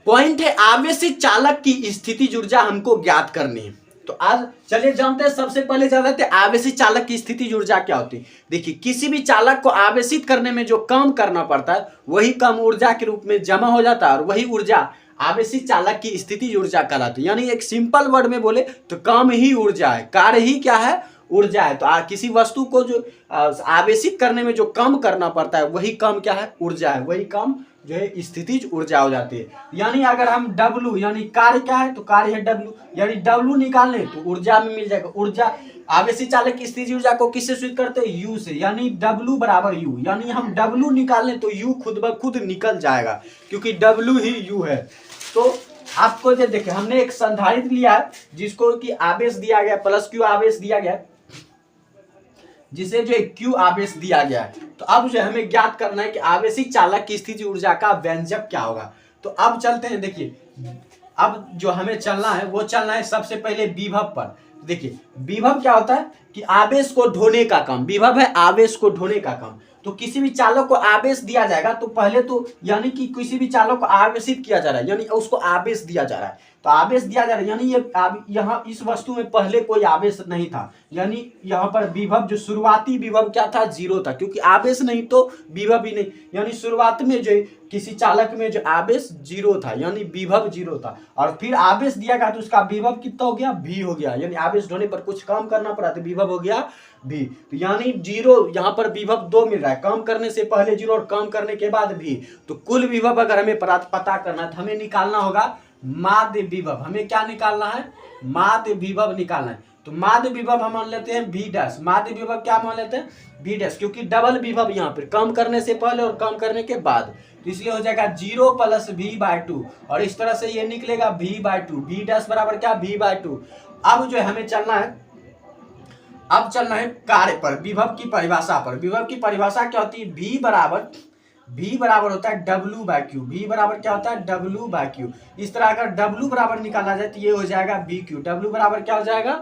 Point है आवेशित चालक की स्थितिज ऊर्जा हमको ज्ञात करनी है। तो आज चलिए जानते हैं, सबसे पहले जान लेते हैं आवेशित चालक की स्थितिज ऊर्जा क्या होती है। देखिए, किसी भी चालक को आवेशित करने में जो काम करना पड़ता है वही कम ऊर्जा के रूप में जमा हो जाता है और वही ऊर्जा आवेशित चालक की स्थितिज ऊर्जा कहलाती है। यानी एक सिंपल वर्ड में बोले तो काम ही ऊर्जा है, कार्य ही क्या है, ऊर्जा है। तो किसी वस्तु को जो आवेशित करने में जो काम करना पड़ता है वही काम क्या है, ऊर्जा है, वही काम जो है स्थितिज ऊर्जा हो जाती है। यानी अगर हम W यानी कार्य क्या है, तो कार्य है W, यानी W निकाल लें तो ऊर्जा में मिल जाएगा ऊर्जा। आवेशित चालक की स्थितिज ऊर्जा को किससे सूचित करते हैं, U से, यानी W बराबर U। यानी हम W निकाल लें तो U खुद ब खुद निकल जाएगा क्योंकि W ही U है। तो आपको जो देखिए, हमने एक संधारित्र लिया है जिसको कि आवेश दिया गया प्लस Q आवेश दिया गया, जिसे जो Q आवेश दिया गया है। तो अब जो हमें ज्ञात करना है कि आवेशित चालक की स्थितिज ऊर्जा का व्यंजक क्या होगा। तो अब चलते हैं, देखिए अब जो हमें चलना है वो चलना है सबसे पहले विभव पर। देखिए विभव क्या होता है कि आवेश को ढोने का काम, विभव है आवेश को ढोने का काम। तो किसी भी चालक को आवेश दिया जाएगा तो पहले तो यानी कि किसी भी चालक को आवेशित किया जा रहा है, यानी उसको आवेश दिया जा रहा है। तो आवेश दिया जा रहा है यानी ये यहाँ इस वस्तु में पहले कोई आवेश नहीं था, यानी यहाँ पर विभव जो शुरुआती विभव क्या था, 0 था, क्योंकि आवेश नहीं तो विभव भी नहीं। यानी शुरुआत में जो किसी चालक में जो आवेश 0 था यानी विभव 0 था, और फिर आवेश दिया गया तो उसका विभव कितना हो गया, V हो गया। यानी आवेश ढोने पर कुछ काम करना पड़ा तो विभव हो गया V। तो यानी 0 यहाँ पर विभव 2 मिल रहा है, काम करने से पहले 0 और काम करने के बाद V। तो कुल विभव अगर हमें पता करना है तो हमें निकालना होगा माध्य विभव। हमें क्या निकालना है, माध्य विभव निकालना है। तो माध्य विभव हम मान लेते हैं V'। माध्य विभव क्या मान लेते हैं, V', क्योंकि डबल विभव यहाँ पर काम करने से पहले और काम करने के बाद, तो इसलिए हो जाएगा 0 + V/2 और इस तरह से ये निकलेगा V/2। V' बराबर क्या, V/2। अब जो हमें चलना है, अब चलना है कार्य पर, विभव की परिभाषा पर। विभव की परिभाषा क्या होती है, V बराबर होता है W/Q। V बराबर क्या होता है, W/Q। इस तरह अगर W बराबर निकाला जाए तो ये हो जाएगा VQ। W बराबर क्या हो जाएगा,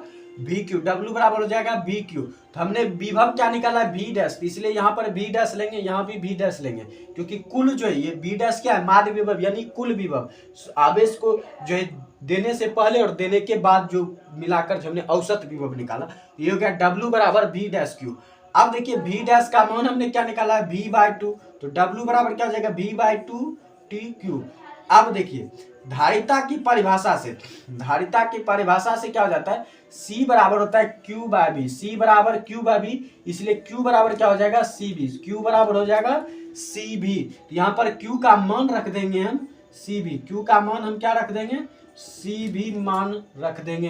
VQ। W बराबर हो जाएगा VQ। तो हमने विभव क्या निकाला है, V', इसलिए यहाँ पर V' लेंगे, यहाँ भी V' लेंगे, क्योंकि कुल जो है ये V' क्या है, माध्य विभव यानी कुल विभव, आवेश को जो है देने से पहले और देने के बाद जो मिलाकर जो हमने औसत विभव निकाला, ये हो गया W बराबर V'Q। अब देखिए V' का मान हमने क्या निकाला है, V/2। तो W बराबर क्या हो जाएगा, V/2 TQ। अब देखिए धारिता की परिभाषा से, धारिता की परिभाषा से क्या हो जाता है, C बराबर होता है Q/V। C बराबर Q/V, इसलिए Q बराबर क्या हो जाएगा, CV। Q बराबर हो जाएगा CV। यहाँ पर Q का मान रख देंगे हम CV। Q का मान हम क्या रख देंगे, CV मान रख देंगे।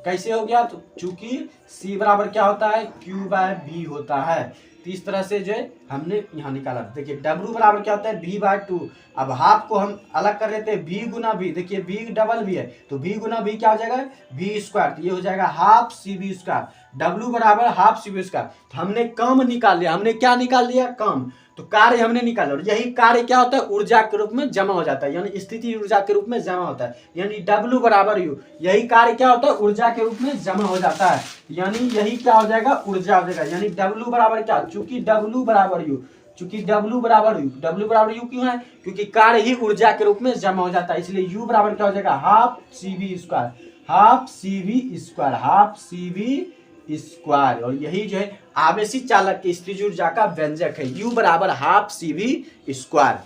कैसे हो गया, तो चूंकि C बराबर क्या होता है, Q/V होता है। तो इस तरह से जो है हमने यहाँ निकाला। देखिए W बराबर क्या होता है, V/2। अब हाफ को हम अलग कर लेते हैं, V गुना V। देखिए V डबल V है तो V गुना V क्या हो जाएगा, V²। तो ये हो जाएगा ½ CV²। W बराबर ½ CV²। तो हमने काम निकाल लिया, हमने क्या निकाल लिया, काम। तो कार्य हमने निकाला, और यही कार्य क्या होता है, ऊर्जा के रूप में जमा हो जाता है, यानी स्थिति ऊर्जा के रूप में जमा होता है। यानी W बराबर U, यही कार्य क्या होता है, ऊर्जा के रूप में जमा हो जाता है, यानी यही क्या हो जाएगा, ऊर्जा हो जाएगा। यानी W बराबर क्या, चूंकि W बराबर U, चूंकि W बराबर U क्यों है, क्योंकि कार्य ही ऊर्जा के रूप में जमा हो जाता है, इसलिए U बराबर क्या हो जाएगा, ½ CV²। ½ CV²। और यही जो है आवेशित चालक की स्थितिज ऊर्जा का व्यंजक है, U बराबर ½ CV²।